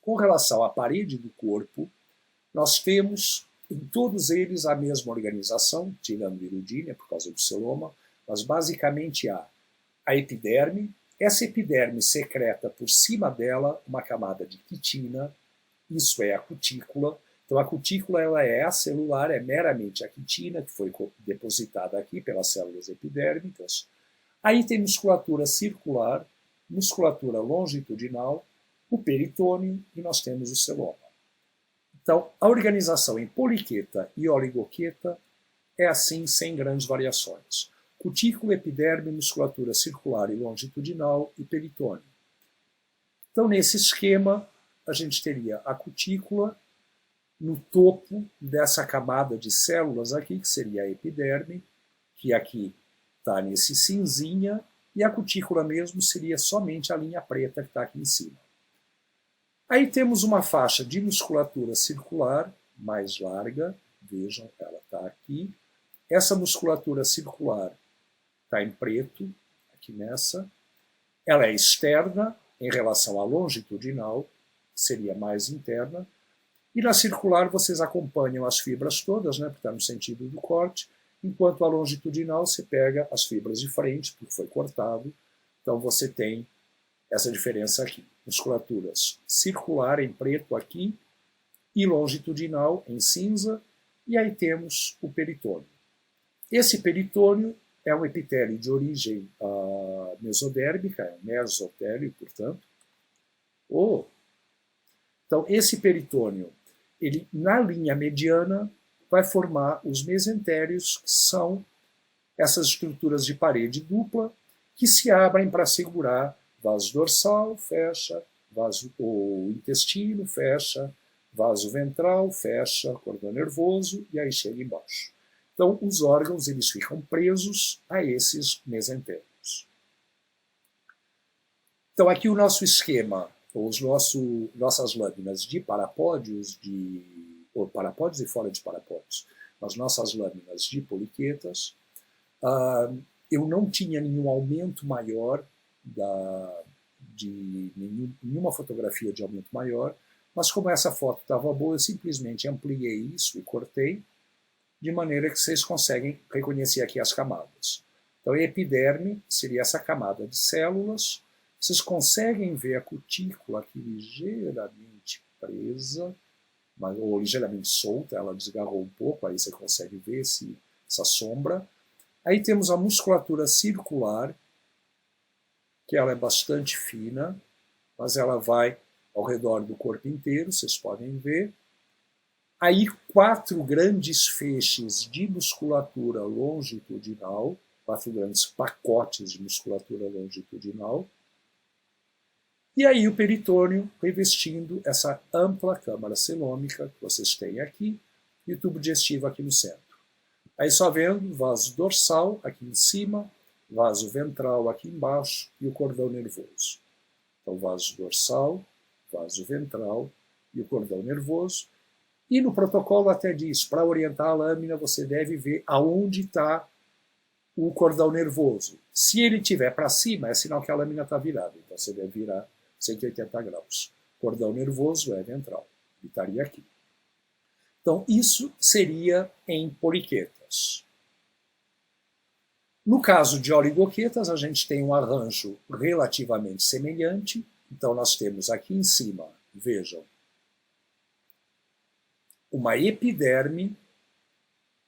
Com relação à parede do corpo, nós temos em todos eles a mesma organização, tirando a irudínia por causa do celoma, mas basicamente há a epiderme. Essa epiderme secreta por cima dela uma camada de quitina, isso é a cutícula. Então a cutícula ela é acelular, é meramente a quitina que foi depositada aqui pelas células epidérmicas. Aí tem musculatura circular, musculatura longitudinal, o peritônio e nós temos o celoma. Então, a organização em poliqueta e oligoqueta é assim, sem grandes variações. Cutícula, epiderme, musculatura circular e longitudinal e peritônio. Então, nesse esquema, a gente teria a cutícula no topo dessa camada de células aqui, que seria a epiderme, que aqui está nesse cinzinha, e a cutícula mesmo seria somente a linha preta que está aqui em cima. Aí temos uma faixa de musculatura circular, mais larga, vejam, ela está aqui. Essa musculatura circular está em preto, aqui nessa. Ela é externa em relação à longitudinal, seria mais interna. E na circular vocês acompanham as fibras todas, né, porque está no sentido do corte, enquanto a longitudinal você pega as fibras de frente, porque foi cortado. Então você tem essa diferença aqui. Musculaturas circular em preto aqui e longitudinal em cinza, e aí temos o peritônio. Esse peritônio é um epitélio de origem mesodérmica, é um mesotélio, portanto. Então, esse peritônio, ele, na linha mediana, vai formar os mesentérios, que são essas estruturas de parede dupla que se abrem para segurar vaso dorsal, fecha, o intestino, fecha, vaso ventral, fecha, cordão nervoso, e aí chega embaixo. Então, os órgãos eles ficam presos a esses mesentérios. Então, aqui o nosso esquema, nossas lâminas de parapódios, parapódios e fora de parapódios, as nossas lâminas de poliquetas, eu não tinha nenhum aumento maior de nenhuma fotografia de aumento maior, mas como essa foto estava boa, eu simplesmente ampliei isso e cortei, de maneira que vocês conseguem reconhecer aqui as camadas. Então, a epiderme seria essa camada de células. Vocês conseguem ver a cutícula aqui ligeiramente presa, ou ligeiramente solta, ela desgarrou um pouco, aí você consegue ver essa sombra. Aí temos a musculatura circular, que ela é bastante fina, mas ela vai ao redor do corpo inteiro, vocês podem ver. Aí 4 grandes feixes de musculatura longitudinal, 4 grandes pacotes de musculatura longitudinal. E aí o peritônio revestindo essa ampla câmara celômica que vocês têm aqui, e o tubo digestivo aqui no centro. Aí só vendo vaso dorsal aqui em cima, vaso ventral aqui embaixo e o cordão nervoso. Então, vaso dorsal, vaso ventral e o cordão nervoso. E no protocolo até diz, para orientar a lâmina, você deve ver aonde está o cordão nervoso. Se ele estiver para cima, é sinal que a lâmina está virada. Então, você deve virar 180 graus. Cordão nervoso é ventral. E estaria aqui. Então, isso seria em poliquetas. No caso de oligoquetas, a gente tem um arranjo relativamente semelhante. Então, nós temos aqui em cima, vejam, uma epiderme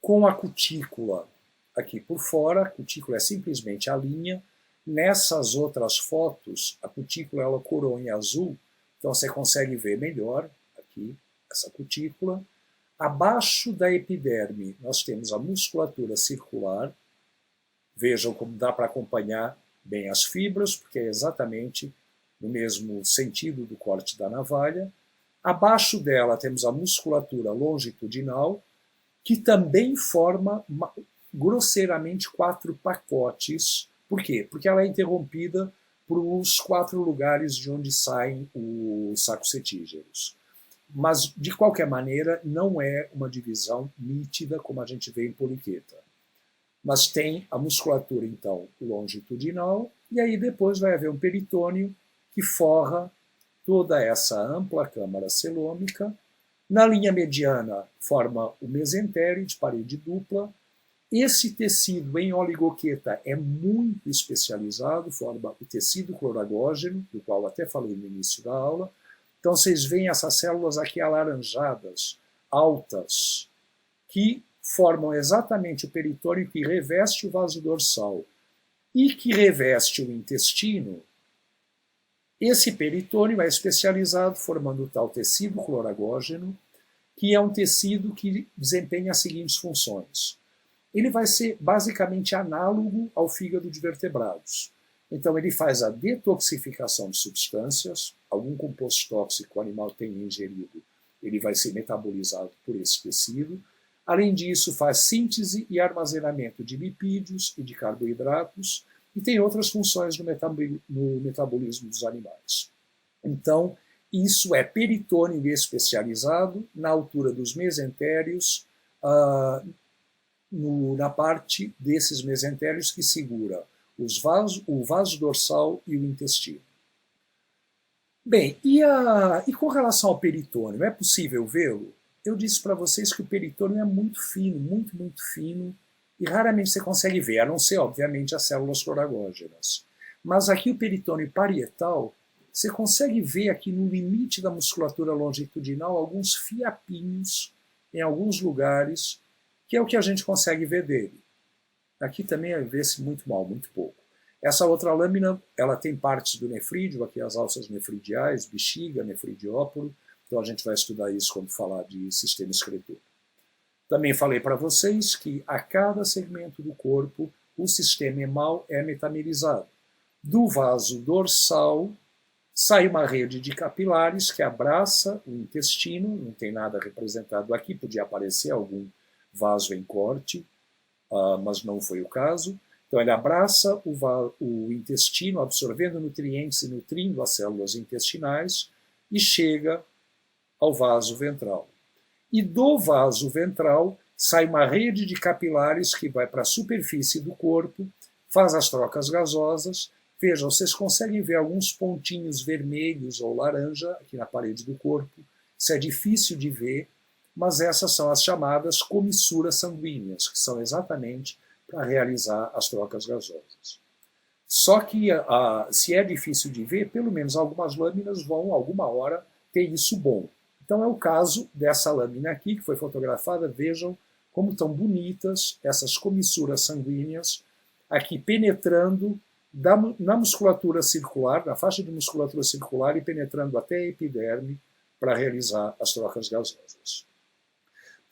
com a cutícula aqui por fora. A cutícula é simplesmente a linha. Nessas outras fotos, a cutícula ela coroa em azul, então você consegue ver melhor aqui essa cutícula. Abaixo da epiderme, nós temos a musculatura circular. Vejam como dá para acompanhar bem as fibras, porque é exatamente no mesmo sentido do corte da navalha. Abaixo dela temos a musculatura longitudinal, que também forma grosseiramente 4 pacotes. Por quê? Porque ela é interrompida por os 4 lugares de onde saem os sacos retígeros. Mas, de qualquer maneira, não é uma divisão nítida como a gente vê em poliqueta. Mas tem a musculatura, então, longitudinal, e aí depois vai haver um peritônio que forra toda essa ampla câmara celômica. Na linha mediana forma o mesentério de parede dupla. Esse tecido em oligoqueta é muito especializado, forma o tecido cloragógeno, do qual até falei no início da aula. Então vocês veem essas células aqui alaranjadas, altas, que formam exatamente o peritônio que reveste o vaso dorsal e que reveste o intestino. Esse peritônio é especializado formando o tal tecido cloragógeno, que é um tecido que desempenha as seguintes funções. Ele vai ser basicamente análogo ao fígado de vertebrados. Então ele faz a detoxificação de substâncias, algum composto tóxico que o animal tenha ingerido, ele vai ser metabolizado por esse tecido. Além disso, faz síntese e armazenamento de lipídios e de carboidratos, e tem outras funções no metabolismo dos animais. Então, isso é peritônio especializado na altura dos mesentérios, na parte desses mesentérios que segura o vaso dorsal e o intestino. Bem, e com relação ao peritônio, é possível vê-lo? Eu disse para vocês que o peritônio é muito fino, muito, muito fino, e raramente você consegue ver, a não ser, obviamente, as células cloragógenas. Mas aqui o peritônio parietal, você consegue ver aqui no limite da musculatura longitudinal alguns fiapinhos em alguns lugares, que é o que a gente consegue ver dele. Aqui também vê-se muito mal, muito pouco. Essa outra lâmina, ela tem partes do nefrídeo, aqui as alças nefridiais, bexiga, nefridiópolo. Então a gente vai estudar isso quando falar de sistema excretor. Também falei para vocês que a cada segmento do corpo o sistema emal é metamerizado. Do vaso dorsal sai uma rede de capilares que abraça o intestino, não tem nada representado aqui, podia aparecer algum vaso em corte, mas não foi o caso. Então ele abraça o intestino, absorvendo nutrientes e nutrindo as células intestinais, e chega ao vaso ventral. E do vaso ventral sai uma rede de capilares que vai para a superfície do corpo, faz as trocas gasosas. Vejam, vocês conseguem ver alguns pontinhos vermelhos ou laranja aqui na parede do corpo. Isso é difícil de ver, mas essas são as chamadas comissuras sanguíneas, que são exatamente para realizar as trocas gasosas. Só que, se é difícil de ver, pelo menos algumas lâminas vão, alguma hora, ter isso bom. Então é o caso dessa lâmina aqui, que foi fotografada. Vejam como estão bonitas essas comissuras sanguíneas aqui penetrando na musculatura circular, na faixa de musculatura circular, e penetrando até a epiderme para realizar as trocas gasosas.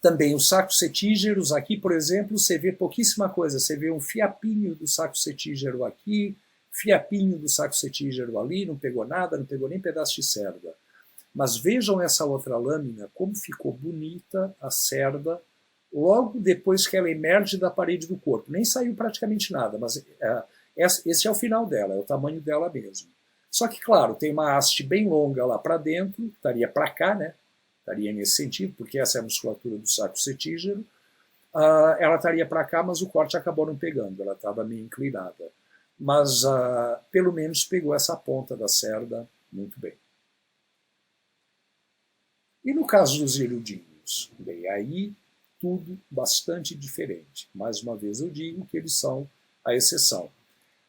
Também os sacos cetígeros, aqui, por exemplo, você vê pouquíssima coisa. Você vê um fiapinho do saco cetígero aqui, fiapinho do saco cetígero ali, não pegou nada, não pegou nem pedaço de cerda. Mas vejam essa outra lâmina, como ficou bonita a cerda, logo depois que ela emerge da parede do corpo. Nem saiu praticamente nada, mas esse é o final dela, é o tamanho dela mesmo. Só que, claro, tem uma haste bem longa lá para dentro, estaria para cá, né? Estaria nesse sentido, porque essa é a musculatura do saco cetígero. Ela estaria para cá, mas o corte acabou não pegando, ela estava meio inclinada. Mas, pelo menos, pegou essa ponta da cerda muito bem. E no caso dos geludinhos? Bem, aí tudo bastante diferente. Mais uma vez eu digo que eles são a exceção.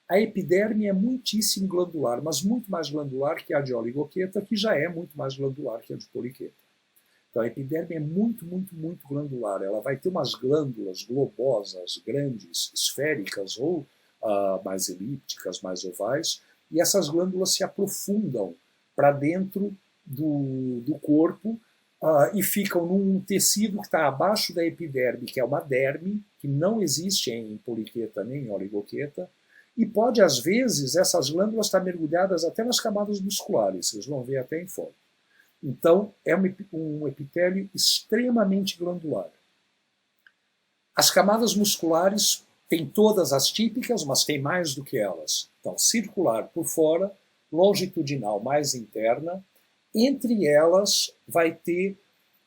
A epiderme é muitíssimo glandular, mas muito mais glandular que a de oligoqueta, que já é muito mais glandular que a de poliqueta. Então a epiderme é muito, muito, muito glandular. Ela vai ter umas glândulas globosas, grandes, esféricas ou mais elípticas, mais ovais, e essas glândulas se aprofundam para dentro do corpo e ficam num tecido que está abaixo da epiderme, que é uma derme, que não existe em poliqueta nem em oligoqueta, e pode, às vezes, essas glândulas estar mergulhadas até nas camadas musculares, vocês vão ver até em foto. Então, é um epitélio extremamente glandular. As camadas musculares têm todas as típicas, mas tem mais do que elas. Então, circular por fora, longitudinal mais interna. Entre elas vai ter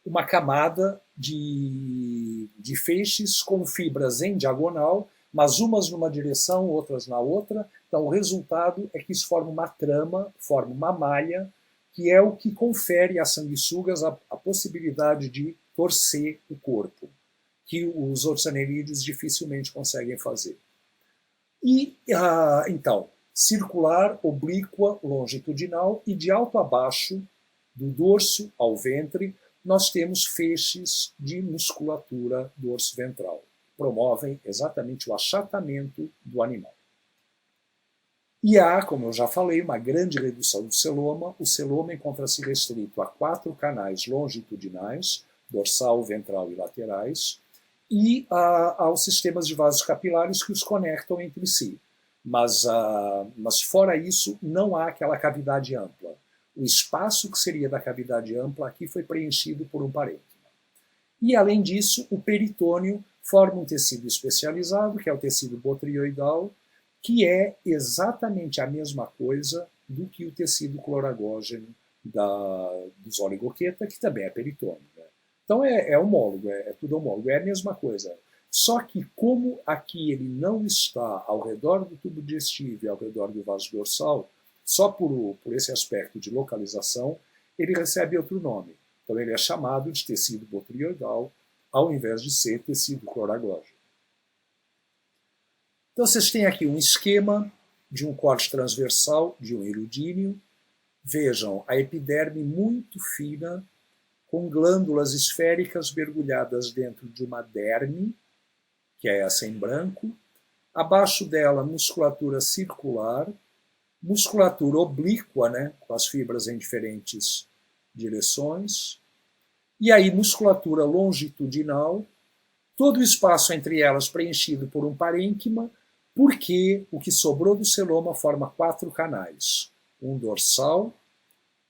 uma camada de feixes com fibras em diagonal, mas umas numa direção, outras na outra. Então o resultado é que isso forma uma trama, forma uma malha, que é o que confere às sanguessugas a possibilidade de torcer o corpo, que os outros anerídeos dificilmente conseguem fazer. E, então, circular, oblíqua, longitudinal e de alto a baixo, do dorso ao ventre, nós temos feixes de musculatura dorso-ventral. Promovem exatamente o achatamento do animal. E há, como eu já falei, uma grande redução do celoma. O celoma encontra-se restrito a 4 canais longitudinais, dorsal, ventral e laterais, e aos sistemas de vasos capilares que os conectam entre si. Mas fora isso, não há aquela cavidade ampla. O espaço que seria da cavidade ampla aqui foi preenchido por um parênquima. E, além disso, o peritônio forma um tecido especializado, que é o tecido botrioidal, que é exatamente a mesma coisa do que o tecido cloragógeno dos oligoqueta, que também é peritônio. Né? Então é homólogo, é tudo homólogo, é a mesma coisa. Só que como aqui ele não está ao redor do tubo digestivo e ao redor do vaso dorsal, só por esse aspecto de localização, ele recebe outro nome. Então ele é chamado de tecido botrioidal, ao invés de ser tecido cloragógeno. Então vocês têm aqui um esquema de um corte transversal de um irudíneo. Vejam, a epiderme muito fina, com glândulas esféricas mergulhadas dentro de uma derme, que é essa em branco. Abaixo dela, musculatura circular, musculatura oblíqua, né, com as fibras em diferentes direções. E aí, musculatura longitudinal, todo o espaço entre elas preenchido por um parênquima, porque o que sobrou do celoma forma 4 canais. Um dorsal,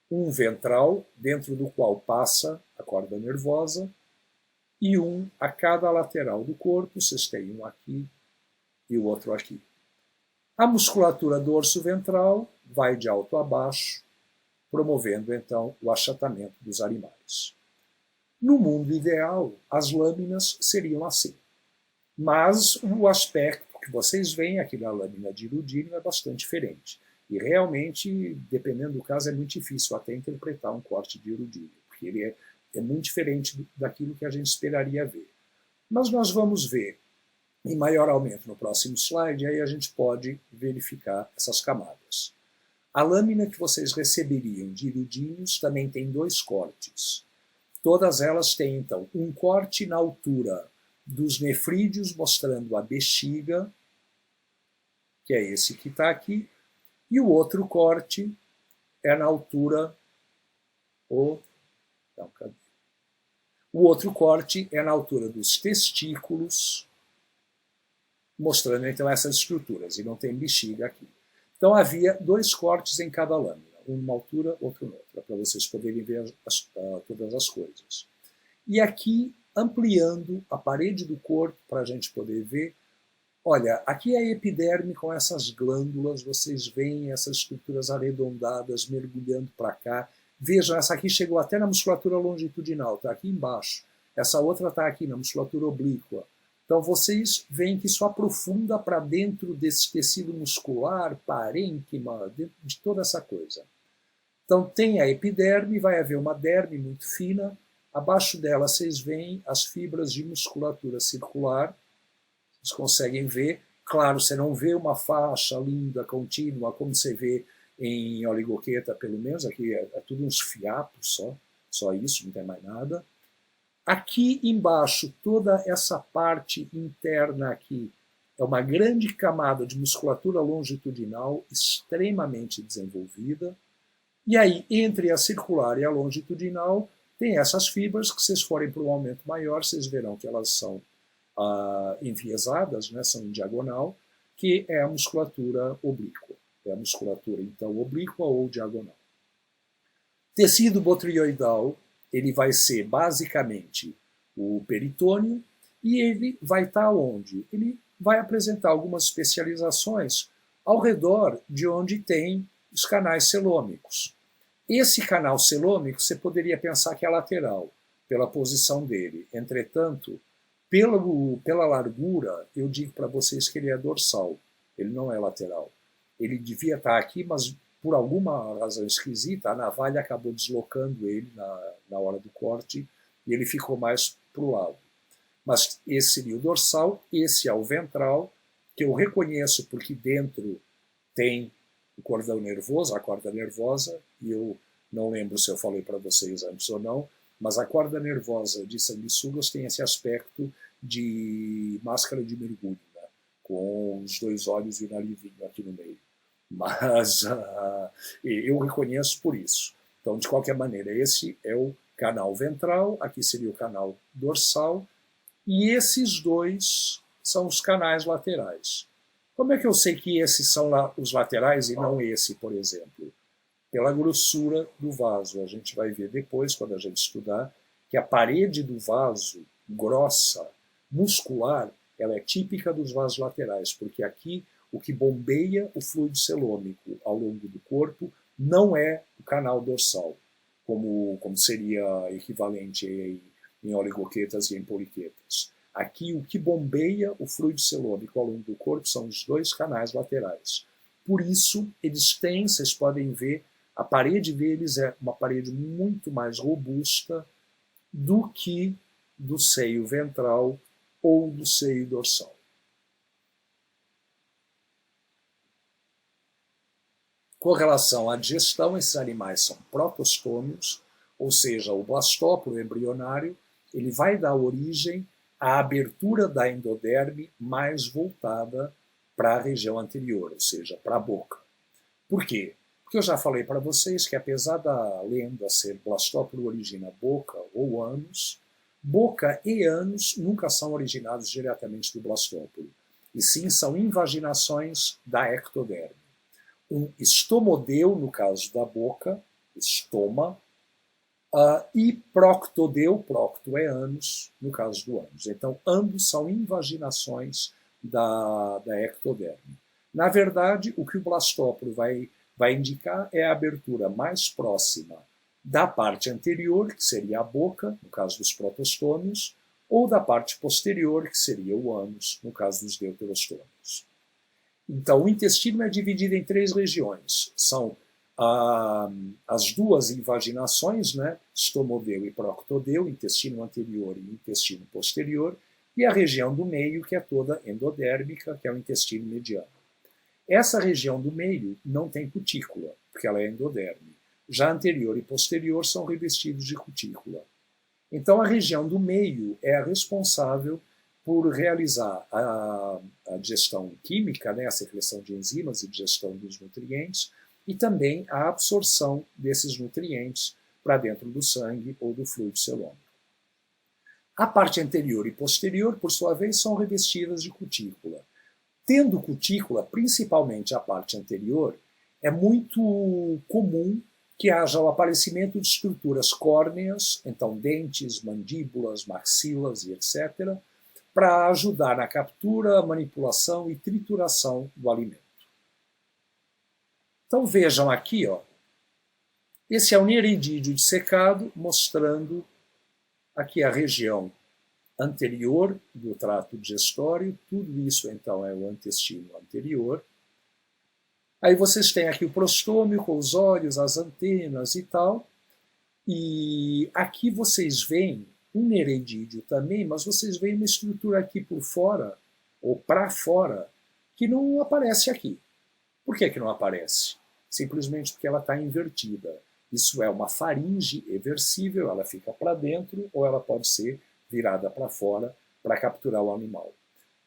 um ventral, dentro do qual passa a corda nervosa, e um a cada lateral do corpo. Vocês têm um aqui e o outro aqui. A musculatura dorso-ventral vai de alto a baixo, promovendo então o achatamento dos animais. No mundo ideal, as lâminas seriam assim. Mas o aspecto que vocês veem aqui na lâmina de irudíneo é bastante diferente. E realmente, dependendo do caso, é muito difícil até interpretar um corte de irudíneo, porque ele é muito diferente daquilo que a gente esperaria ver. Mas nós vamos ver em maior aumento no próximo slide, e aí a gente pode verificar essas camadas. A lâmina que vocês receberiam de irudíneos também tem 2 cortes. Todas elas têm, então, um corte na altura dos nefrídeos, mostrando a bexiga, que é esse que está aqui, e o outro corte é na altura... O outro corte é na altura dos testículos, mostrando então essas estruturas, e não tem bexiga aqui. Então havia 2 cortes em cada lâmina, um numa altura, outro noutra, para vocês poderem ver todas as coisas. E aqui, ampliando a parede do corpo, para a gente poder ver, olha, aqui é a epiderme com essas glândulas, vocês veem essas estruturas arredondadas mergulhando para cá. Vejam, essa aqui chegou até na musculatura longitudinal, está aqui embaixo. Essa outra está aqui na musculatura oblíqua. Então vocês veem que isso aprofunda para dentro desse tecido muscular, parênquima, dentro de toda essa coisa. Então tem a epiderme, vai haver uma derme muito fina, abaixo dela vocês veem as fibras de musculatura circular, vocês conseguem ver. Claro, você não vê uma faixa linda, contínua, como você vê em oligoqueta, pelo menos, aqui é tudo uns fiapos só isso, não tem mais nada. Aqui embaixo, toda essa parte interna aqui é uma grande camada de musculatura longitudinal extremamente desenvolvida. E aí, entre a circular e a longitudinal, tem essas fibras que, se vocês forem para um aumento maior, vocês verão que elas são enviesadas, né, são em diagonal, que é a musculatura oblíqua. É a musculatura, então, oblíqua ou diagonal. Tecido botrioidal, ele vai ser basicamente o peritônio, e ele vai estar onde? Ele vai apresentar algumas especializações ao redor de onde tem os canais celômicos. Esse canal celômico você poderia pensar que é lateral, pela posição dele. Entretanto, pela largura, eu digo para vocês que ele é dorsal, ele não é lateral. Ele devia estar aqui, mas por alguma razão esquisita, a navalha acabou deslocando ele na hora do corte e ele ficou mais para o lado. Mas esse seria o dorsal, esse é o ventral, que eu reconheço porque dentro tem o cordão nervoso, a corda nervosa, e eu não lembro se eu falei para vocês antes ou não, mas a corda nervosa de sanguessugas tem esse aspecto de máscara de mergulho, né? Com os dois olhos e o narizinho aqui no meio. Mas eu reconheço por isso. Então, de qualquer maneira, esse é o canal ventral, aqui seria o canal dorsal, e esses dois são os canais laterais. Como é que eu sei que esses são os laterais e não esse, por exemplo? Pela grossura do vaso. A gente vai ver depois, quando a gente estudar, que a parede do vaso, grossa, muscular, ela é típica dos vasos laterais, porque aqui o que bombeia o fluido celômico ao longo do corpo não é o canal dorsal, como seria equivalente em oligoquetas e em poliquetas. Aqui o que bombeia o fluido celômico ao longo do corpo são os dois canais laterais. Por isso, eles têm, vocês podem ver, a parede deles é uma parede muito mais robusta do que do seio ventral ou do seio dorsal. Com relação à digestão, esses animais são protostômios, ou seja, o blastóporo embrionário, ele vai dar origem à abertura da endoderme mais voltada para a região anterior, ou seja, para a boca. Por quê? Porque eu já falei para vocês que, apesar da lenda ser blastóporo origina boca ou ânus, boca e ânus nunca são originados diretamente do blastóporo, e sim são invaginações da ectoderme. Um estomodeu, no caso da boca, estoma, e proctodeu, procto é ânus, no caso do ânus. Então, ambos são invaginações da ectoderme. Na verdade, o que o blastóporo vai indicar é a abertura mais próxima da parte anterior, que seria a boca, no caso dos protostômios, ou da parte posterior, que seria o ânus, no caso dos deuterostômios. Então, o intestino é dividido em 3 regiões. São as duas invaginações, né? Estomodeu e proctodeu, intestino anterior e intestino posterior, e a região do meio, que é toda endodérmica, que é o intestino mediano. Essa região do meio não tem cutícula, porque ela é endoderme. Já anterior e posterior são revestidos de cutícula. Então, a região do meio é a responsável por realizar a digestão química, né, a secreção de enzimas e digestão dos nutrientes, e também a absorção desses nutrientes para dentro do sangue ou do fluido celômico. A parte anterior e posterior, por sua vez, são revestidas de cutícula. Tendo cutícula, principalmente a parte anterior, é muito comum que haja o aparecimento de estruturas córneas, então dentes, mandíbulas, maxilas e etc., para ajudar na captura, manipulação e trituração do alimento. Então vejam aqui, ó, esse é o nereidídeo dissecado, mostrando aqui a região anterior do trato digestório, tudo isso então é o intestino anterior. Aí vocês têm aqui o prostômio com os olhos, as antenas e tal, e aqui vocês veem um nereidídeo também, mas vocês veem uma estrutura aqui por fora, ou para fora, que não aparece aqui. Por que não aparece? Simplesmente porque ela está invertida. Isso é uma faringe eversível, ela fica para dentro, ou ela pode ser virada para fora para capturar o animal.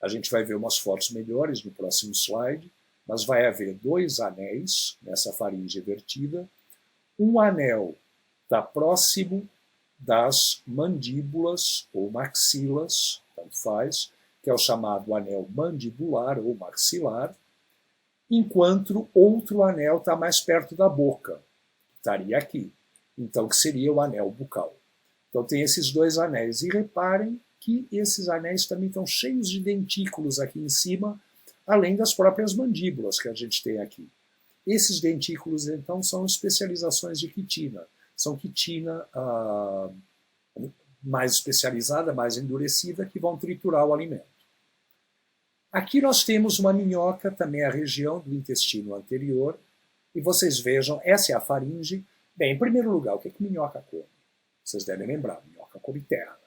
A gente vai ver umas fotos melhores no próximo slide, mas vai haver 2 anéis nessa faringe invertida. Um anel está próximo das mandíbulas ou maxilas, tanto faz, que é o chamado anel mandibular ou maxilar, enquanto outro anel está mais perto da boca, estaria aqui, então que seria o anel bucal. Então tem esses 2 anéis, e reparem que esses anéis também estão cheios de dentículos aqui em cima, além das próprias mandíbulas que a gente tem aqui. Esses dentículos, então, são especializações de quitina. São quitina mais especializada, mais endurecida, que vão triturar o alimento. Aqui nós temos uma minhoca, também a região do intestino anterior, e vocês vejam, essa é a faringe. Bem, em primeiro lugar, o que minhoca come? Vocês devem lembrar, minhoca come terra.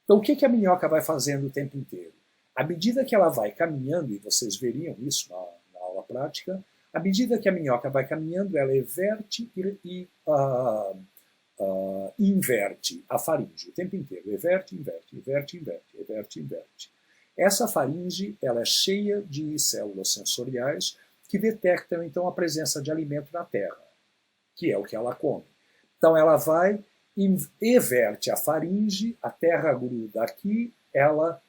Então, o que a minhoca vai fazendo o tempo inteiro? À medida que ela vai caminhando, e vocês veriam isso na aula prática, à medida que a minhoca vai caminhando, ela everte e inverte a faringe o tempo inteiro. Everte, inverte, everte, inverte, everte, inverte. Essa faringe ela é cheia de células sensoriais que detectam, então, a presença de alimento na terra, que é o que ela come. Então, ela vai, everte a faringe, a terra gruda aqui, ela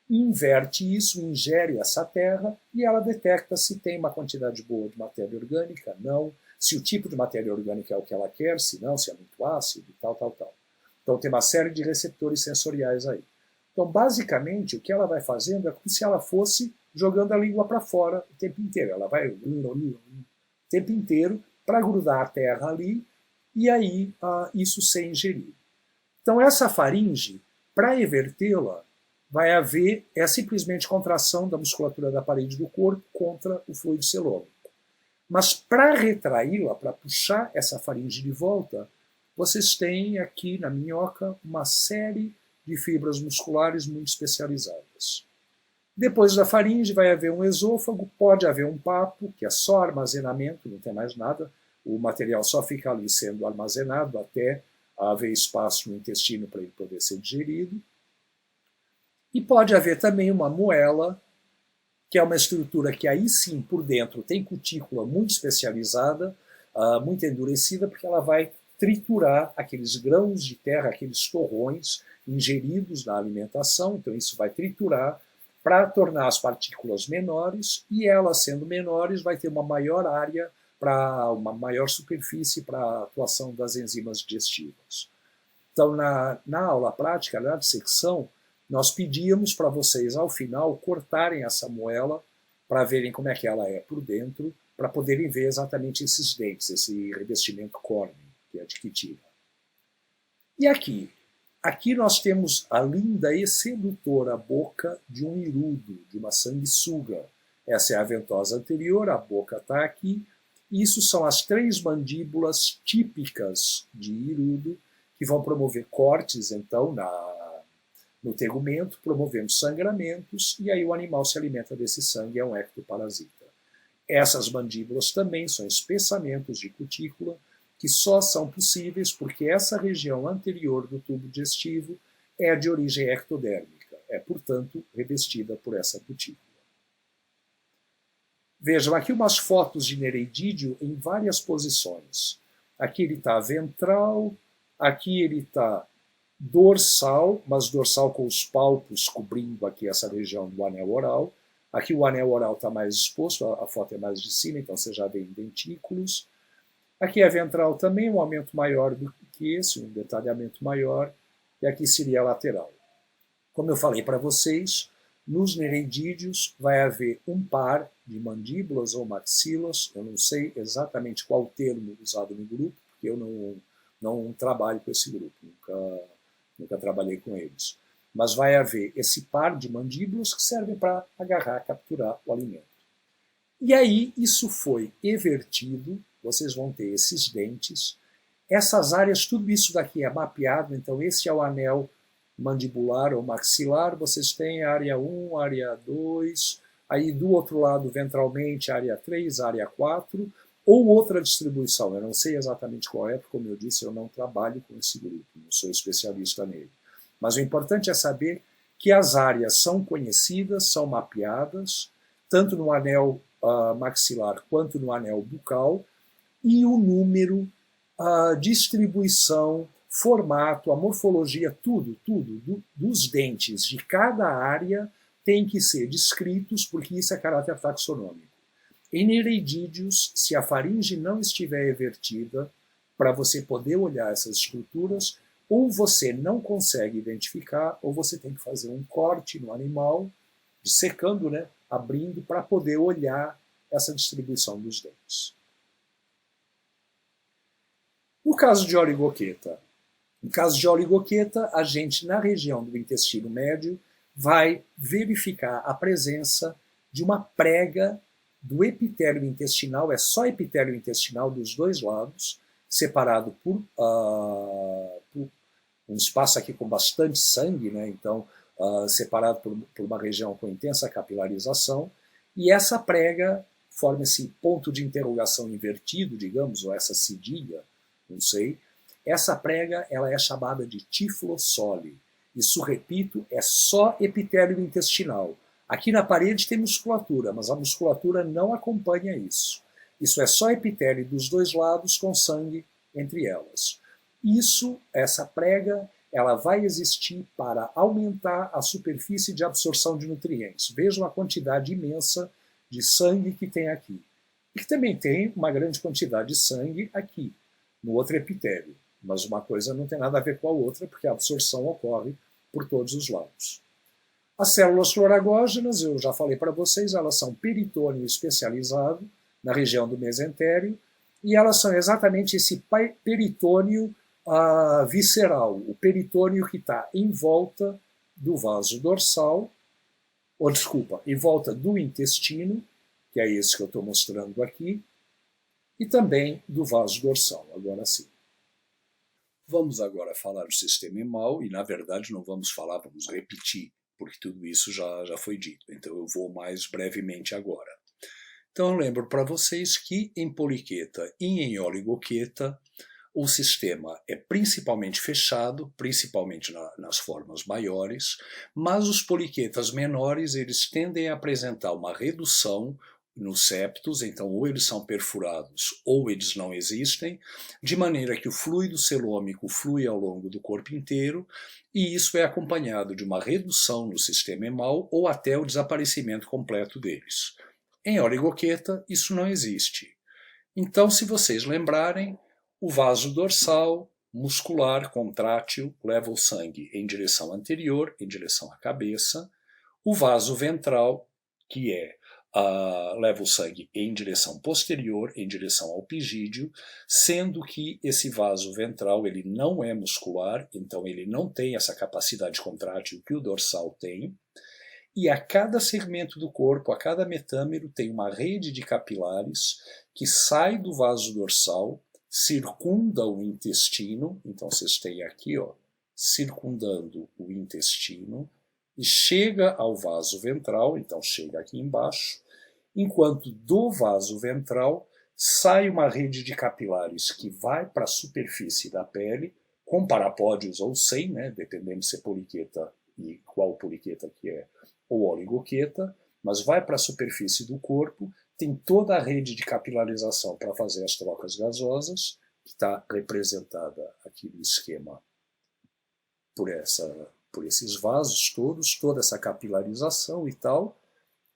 inverte isso, ingere essa terra e ela detecta se tem uma quantidade boa de matéria orgânica, não, se o tipo de matéria orgânica é o que ela quer, se não, se é muito ácido e tal, tal, tal. Então tem uma série de receptores sensoriais aí. Então, basicamente, o que ela vai fazendo é como se ela fosse jogando a língua para fora o tempo inteiro. Ela vai o tempo inteiro para grudar a terra ali e aí isso ser ingerido. Então, essa faringe, para evertê-la, vai haver simplesmente contração da musculatura da parede do corpo contra o fluido celômico. Mas para retraí-la, para puxar essa faringe de volta, vocês têm aqui na minhoca uma série de fibras musculares muito especializadas. Depois da faringe vai haver um esôfago, pode haver um papo, que é só armazenamento, não tem mais nada, o material só fica ali sendo armazenado até haver espaço no intestino para ele poder ser digerido. E pode haver também uma moela, que é uma estrutura que aí sim, por dentro, tem cutícula muito especializada, muito endurecida, porque ela vai triturar aqueles grãos de terra, aqueles torrões ingeridos na alimentação, então isso vai triturar para tornar as partículas menores, e elas sendo menores vai ter uma maior área, uma maior superfície para a atuação das enzimas digestivas. Então, na aula prática, na dissecção, nós pedíamos para vocês, ao final, cortarem essa moela para verem como é que ela é por dentro, para poderem ver exatamente esses dentes, esse revestimento córneo, que é de quitina. E aqui? Aqui nós temos a linda e sedutora boca de um irudo, de uma sanguessuga. Essa é a ventosa anterior, a boca está aqui. Isso são as 3 mandíbulas típicas de irudo, que vão promover cortes, então, no tegumento, promovendo sangramentos, e aí o animal se alimenta desse sangue, é um ectoparasita. Essas mandíbulas também são espessamentos de cutícula, que só são possíveis porque essa região anterior do tubo digestivo é de origem ectodérmica, é, portanto, revestida por essa cutícula. Vejam aqui umas fotos de Nereidídeo em várias posições. Aqui ele está ventral, aqui ele está dorsal, mas dorsal com os palpos cobrindo aqui essa região do anel oral. Aqui o anel oral está mais exposto, a foto é mais de cima, então você já vê dentículos. Aqui é ventral também, um aumento maior do que esse, um detalhamento maior, e aqui seria a lateral. Como eu falei para vocês, nos nereidídeos vai haver um par de mandíbulas ou maxilas, eu não sei exatamente qual o termo usado no grupo, porque eu não trabalho com esse grupo, nunca trabalhei com eles. Mas vai haver esse par de mandíbulas que servem para agarrar, capturar o alimento. E aí isso foi evertido, vocês vão ter esses dentes, essas áreas, tudo isso daqui é mapeado, então esse é o anel mandibular ou maxilar, vocês têm área 1, área 2, aí do outro lado ventralmente área 3, área 4, ou outra distribuição, eu não sei exatamente qual é, porque como eu disse, eu não trabalho com esse grupo, não sou especialista nele. Mas o importante é saber que as áreas são conhecidas, são mapeadas, tanto no anel maxilar quanto no anel bucal, e o número, a distribuição, formato, a morfologia, tudo dos dentes de cada área tem que ser descritos, porque isso é caráter taxonômico. Em nereidídeos, se a faringe não estiver evertida, para você poder olhar essas estruturas, ou você não consegue identificar, ou você tem que fazer um corte no animal, dissecando, né, abrindo, para poder olhar essa distribuição dos dentes. No caso de oligoqueta, a gente, na região do intestino médio, vai verificar a presença de uma prega do epitélio intestinal, é só epitélio intestinal dos dois lados, separado por um espaço aqui com bastante sangue, né? Então separado por uma região com intensa capilarização, e essa prega forma esse ponto de interrogação invertido, digamos, ou essa cedilha, não sei. Essa prega ela é chamada de tiflossole. Isso, repito, é só epitélio intestinal. Aqui na parede tem musculatura, mas a musculatura não acompanha isso. Isso é só epitélio dos dois lados com sangue entre elas. Essa prega, ela vai existir para aumentar a superfície de absorção de nutrientes. Vejam a quantidade imensa de sangue que tem aqui. E que também tem uma grande quantidade de sangue aqui, no outro epitélio. Mas uma coisa não tem nada a ver com a outra, porque a absorção ocorre por todos os lados. As células floragógenas, eu já falei para vocês, elas são peritônio especializado na região do mesentério, e elas são exatamente esse peritônio visceral, o peritônio que está em volta do vaso dorsal, em volta do intestino, que é esse que eu estou mostrando aqui, e também do vaso dorsal, agora sim. Vamos agora falar do sistema emal, e na verdade não vamos falar, vamos repetir, porque tudo isso já foi dito, então eu vou mais brevemente agora. Então eu lembro para vocês que em poliqueta e em oligoqueta o sistema é principalmente fechado, principalmente nas formas maiores, mas os poliquetas menores eles tendem a apresentar uma redução nos septos, então ou eles são perfurados ou eles não existem, de maneira que o fluido celômico flui ao longo do corpo inteiro, e isso é acompanhado de uma redução no sistema emal ou até o desaparecimento completo deles. Em oligoqueta, isso não existe. Então, se vocês lembrarem, o vaso dorsal, muscular, contrátil, leva o sangue em direção anterior, em direção à cabeça. O vaso ventral, que leva o sangue em direção posterior, em direção ao pigídeo, sendo que esse vaso ventral ele não é muscular, então ele não tem essa capacidade contrátil que o dorsal tem. E a cada segmento do corpo, a cada metâmero, tem uma rede de capilares que sai do vaso dorsal, circunda o intestino, então vocês têm aqui, circundando o intestino, e chega ao vaso ventral, então chega aqui embaixo, enquanto do vaso ventral sai uma rede de capilares que vai para a superfície da pele, com parapódios ou sem, né, dependendo se é poliqueta e qual poliqueta que é, ou oligoqueta, mas vai para a superfície do corpo, tem toda a rede de capilarização para fazer as trocas gasosas, que está representada aqui no esquema por esses vasos todos, toda essa capilarização e tal,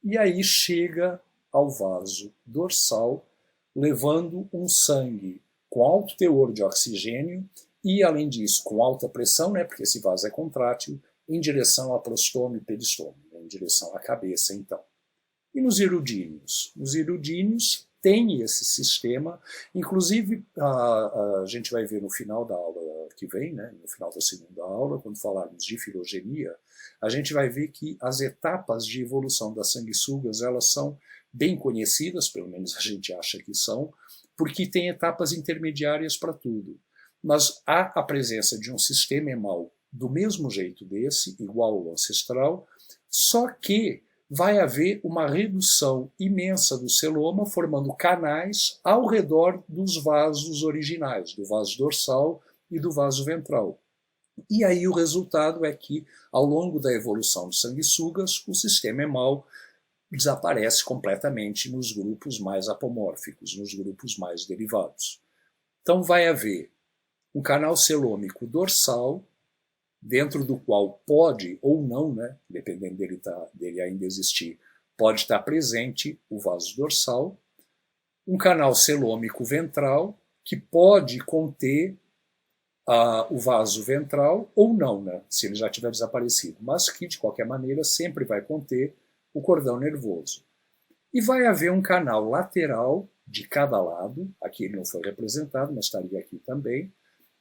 e aí chega ao vaso dorsal, levando um sangue com alto teor de oxigênio e, além disso, com alta pressão, né, porque esse vaso é contrátil, em direção a prostoma e peristoma, em direção à cabeça, então. E nos irudíneos? Os irudíneos têm esse sistema, inclusive a gente vai ver no final da aula que vem, né, no final da segunda aula, quando falarmos de filogenia, a gente vai ver que as etapas de evolução das sanguessugas, elas são bem conhecidas, pelo menos a gente acha que são, porque tem etapas intermediárias para tudo. Mas há a presença de um sistema emal do mesmo jeito desse, igual ao ancestral, só que vai haver uma redução imensa do celoma, formando canais ao redor dos vasos originais, do vaso dorsal e do vaso ventral. E aí o resultado é que, ao longo da evolução de sanguessugas, o sistema emal desaparece completamente nos grupos mais apomórficos, nos grupos mais derivados. Então vai haver um canal celômico dorsal, dentro do qual pode ou não, né, dependendo dele ainda existir, pode estar presente o vaso dorsal, um canal celômico ventral, que pode conter o vaso ventral ou não, né, se ele já tiver desaparecido, mas que, de qualquer maneira, sempre vai conter o cordão nervoso. E vai haver um canal lateral de cada lado, aqui ele não foi representado, mas estaria aqui também,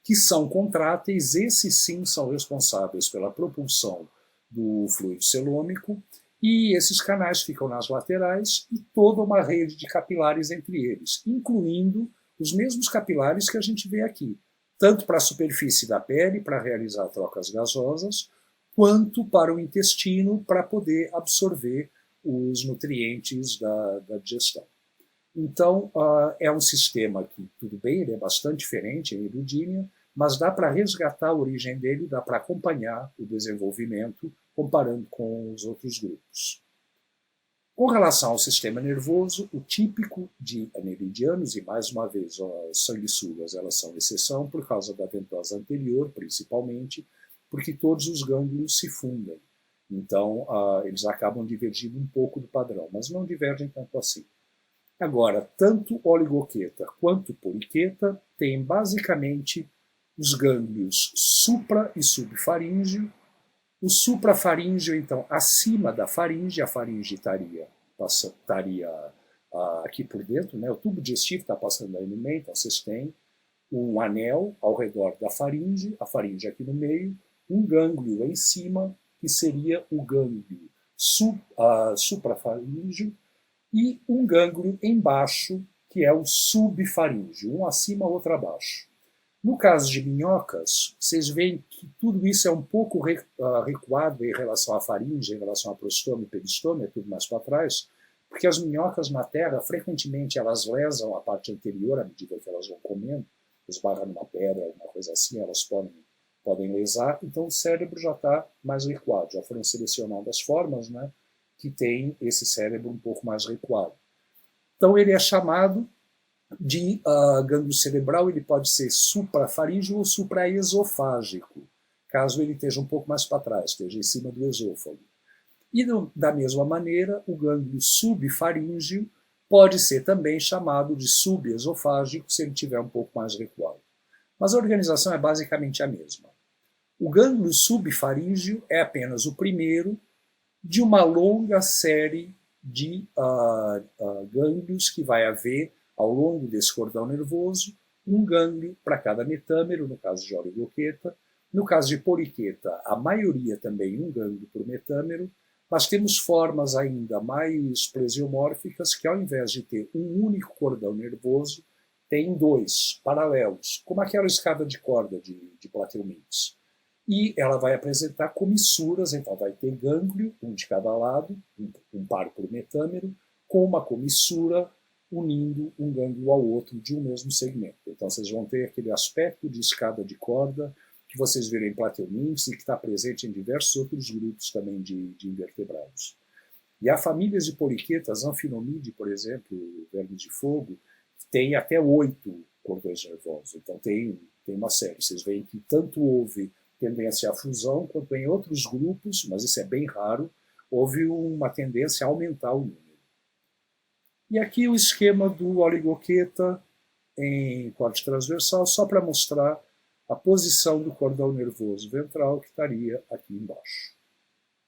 que são contráteis, esses sim são responsáveis pela propulsão do fluido celômico, E esses canais ficam nas laterais e toda uma rede de capilares entre eles, incluindo os mesmos capilares que a gente vê aqui, tanto para a superfície da pele, para realizar trocas gasosas, quanto para o intestino, para poder absorver os nutrientes da digestão. Então, é um sistema que, tudo bem, ele é bastante diferente em Erudínia, mas dá para resgatar a origem dele, dá para acompanhar o desenvolvimento, comparando com os outros grupos. Com relação ao sistema nervoso, o típico de aneridianos, e mais uma vez as sanguessugas elas são exceção por causa da ventosa anterior, principalmente, porque todos os gânglios se fundem. Então, eles acabam divergindo um pouco do padrão, mas não divergem tanto assim. Agora, tanto oligoqueta quanto poliqueta têm basicamente os gânglios supra- e subfaríngeo. O suprafaríngeo, então, acima da faringe, a faringe estaria aqui por dentro, né? O tubo digestivo está passando aí no meio, então vocês têm um anel ao redor da faringe, a faringe aqui no meio, um gânglio em cima, que seria o gânglio suprafaríngeo, e um gânglio embaixo, que é o subfaríngeo, um acima, outro abaixo. No caso de minhocas, vocês veem que tudo isso é um pouco recuado em relação à faringe, em relação a prostoma e peristoma, é tudo mais para trás, porque as minhocas na terra, frequentemente, elas lesam a parte anterior à medida que elas vão comendo, esbarram numa pedra, alguma coisa assim, elas podem lesar, então o cérebro já está mais recuado, já foram selecionadas formas, né, que tem esse cérebro um pouco mais recuado. Então ele é chamado de gânglio cerebral, ele pode ser suprafaríngeo ou supraesofágico, caso ele esteja um pouco mais para trás, esteja em cima do esôfago. E da mesma maneira, o gânglio subfaríngeo pode ser também chamado de subesofágico se ele estiver um pouco mais recuado. Mas a organização é basicamente a mesma. O gânglio subfaríngeo é apenas o primeiro de uma longa série de gânglios que vai haver ao longo desse cordão nervoso, um gânglio para cada metâmero, no caso de oligoqueta. No caso de poliqueta, a maioria também um gânglio por metâmero, mas temos formas ainda mais plesiomórficas que, ao invés de ter um único cordão nervoso, tem dois paralelos, como aquela escada de corda de Plateumintes. E ela vai apresentar comissuras, então vai ter gânglio, um de cada lado, um par por metâmero, com uma comissura unindo um gânglio ao outro de um mesmo segmento. Então vocês vão ter aquele aspecto de escada de corda que vocês viram em Plateumintes e que está presente em diversos outros grupos também de invertebrados. E há famílias de poliquetas, Amphinomide, por exemplo, vermes de fogo, tem até 8 cordões nervosos. Então tem uma série. Vocês veem que tanto houve tendência à fusão, quanto em outros grupos, mas isso é bem raro, houve uma tendência a aumentar o número. E aqui o esquema do oligoqueta em corte transversal, só para mostrar a posição do cordão nervoso ventral que estaria aqui embaixo.